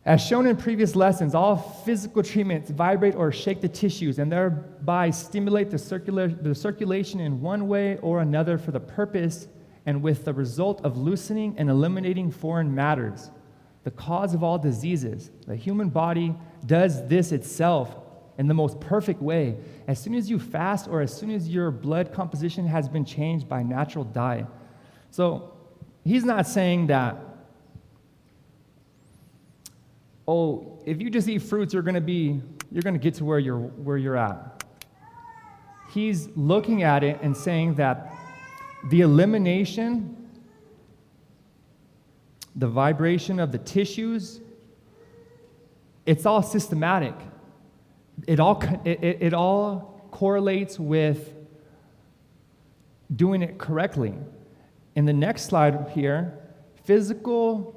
As shown in previous lessons, all physical treatments vibrate or shake the tissues and thereby stimulate the circulation in one way or another for the purpose and with the result of loosening and eliminating foreign matters, the cause of all diseases. The human body does this itself in the most perfect way as soon as you fast or as soon as your blood composition has been changed by natural diet. So he's not saying that, oh, if you just eat fruits, you're going to get to where you're at. He's looking at it and saying that the elimination, the vibration of the tissues, it's all systematic. It all correlates with doing it correctly. In the next slide here, physical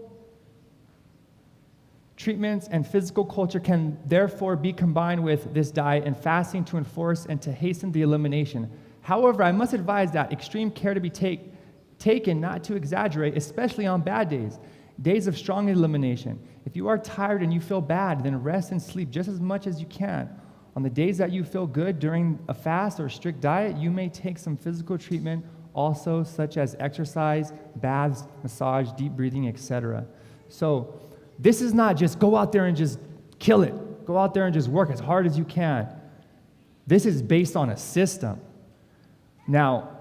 treatments and physical culture can therefore be combined with this diet and fasting to enforce and to hasten the elimination. However, I must advise that extreme care to be taken, not to exaggerate, especially on bad days of strong elimination. If you are tired and you feel bad, then rest and sleep just as much as you can. On the days that you feel good during a fast or strict diet, you may take some physical treatment also, such as exercise, baths, massage, deep breathing, etc. So this is not just go out there and just kill it. Go out there and just work as hard as you can. This is based on a system. Now,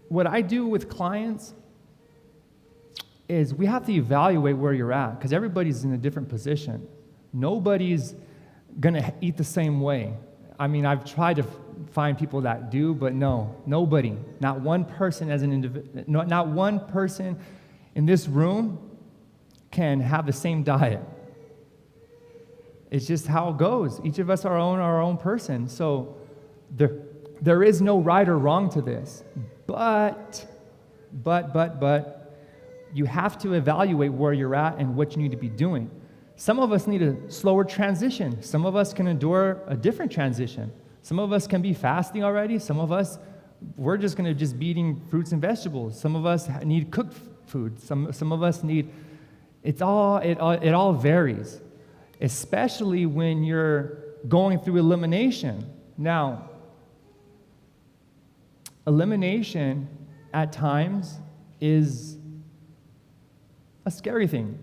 what I do with clients is we have to evaluate where you're at because everybody's in a different position. Nobody's going to eat the same way. I mean, I've tried to find people that do, but no, nobody, not one person as an individual, not one person in this room can have the same diet. It's just how it goes. Each of us are our own person. So there is no right or wrong to this. But you have to evaluate where you're at and what you need to be doing. Some of us need a slower transition. Some of us can endure a different transition. Some of us can be fasting already. Some of us, we're just going to just be eating fruits and vegetables. Some of us need cooked food. Some of us need, it all varies, especially when you're going through elimination. Now, elimination at times is a scary thing,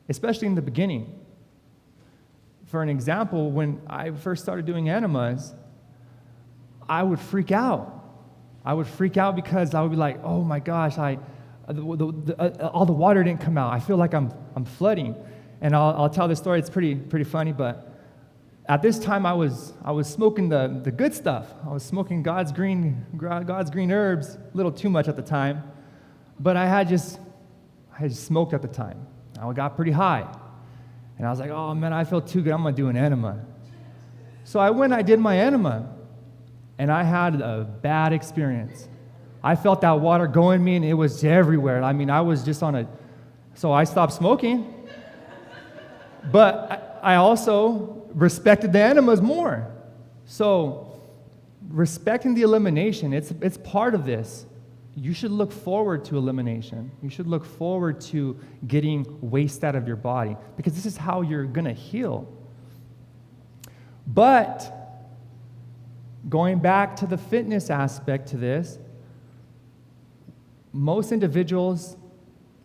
especially in the beginning. For an example, when I first started doing enemas, I would freak out. I would freak out because I would be like, oh my gosh, all the water didn't come out. I feel like I'm flooding. And I'll tell this story. It's pretty funny, but at this time I was smoking the good stuff. I was smoking God's green herbs, a little too much at the time, but I had just smoked at the time. I got pretty high. And I was like, oh man, I feel too good. I'm going to do an enema. So I did my enema, and I had a bad experience. I felt that water go in me, and it was everywhere. I mean, I was just so I stopped smoking. But I also respected the enemas more. So respecting the elimination, it's part of this. You should look forward to elimination. You should look forward to getting waste out of your body because this is how you're going to heal. But going back to the fitness aspect to this, most individuals,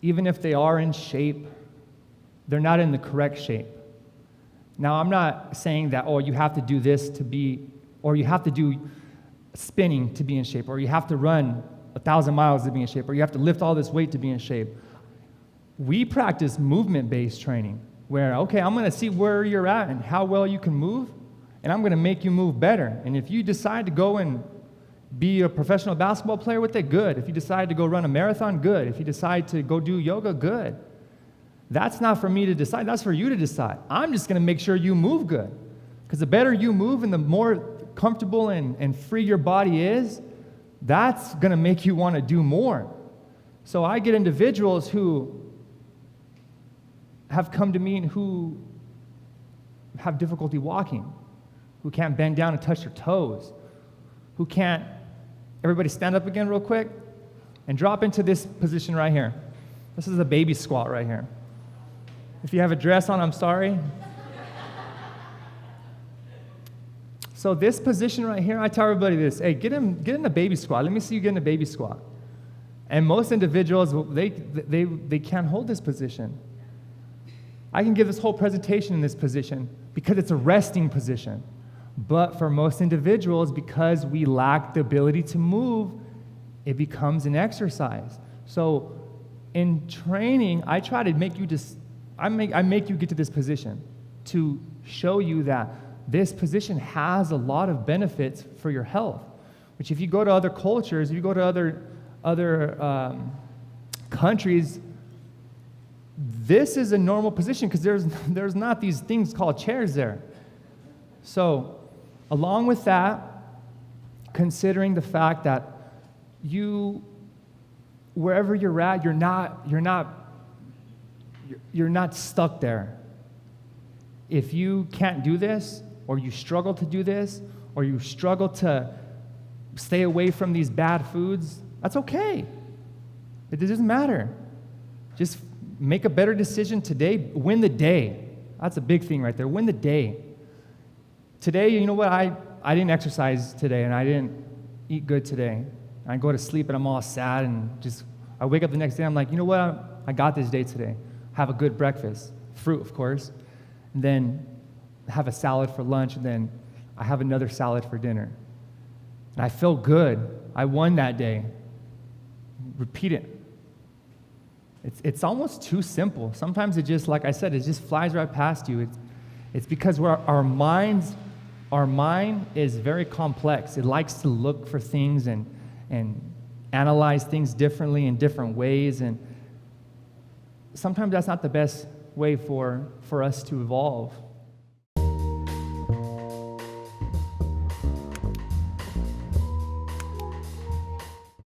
even if they are in shape, they're not in the correct shape. Now, I'm not saying that, you have to do this to be, or you have to do spinning to be in shape, or you have to run 1,000 miles to be in shape, or you have to lift all this weight to be in shape. We practice movement-based training, where, okay, I'm going to see where you're at and how well you can move, and I'm going to make you move better. And if you decide to go and be a professional basketball player with it, good. If you decide to go run a marathon, good. If you decide to go do yoga, good. That's not for me to decide. That's for you to decide. I'm just going to make sure you move good. Because the better you move and the more comfortable and free your body is, that's going to make you want to do more. So I get individuals who have come to me and who have difficulty walking, who can't bend down and touch their toes, who can't, everybody stand up again real quick and drop into this position right here. This is a baby squat right here. If you have a dress on, I'm sorry. So this position right here, I tell everybody this, hey, get in a baby squat. Let me see you get in a baby squat. And most individuals, they can't hold this position. I can give this whole presentation in this position because it's a resting position. But for most individuals, because we lack the ability to move, it becomes an exercise. So in training, I try to make you I make you get to this position to show you that this position has a lot of benefits for your health, which if you go to other cultures, if you go to other countries, this is a normal position because there's not these things called chairs there. So along with that, considering the fact that wherever you're at, you're not stuck there. If you can't do this, or you struggle to do this, or you struggle to stay away from these bad foods, that's okay. It doesn't matter. Just make a better decision today. Win the day. That's a big thing right there. Win the day. Today, you know what? I didn't exercise today, and I didn't eat good today. I go to sleep, and I'm all sad, and I wake up the next day, I'm like, you know what? I got this day today. Have a good breakfast. Fruit, of course. And then have a salad for lunch, and then I have another salad for dinner. And I feel good. I won that day. Repeat it. It's almost too simple. Sometimes it just, like I said, it just flies right past you. It's because our mind is very complex. It likes to look for things and analyze things differently in different ways, and sometimes that's not the best way for us to evolve.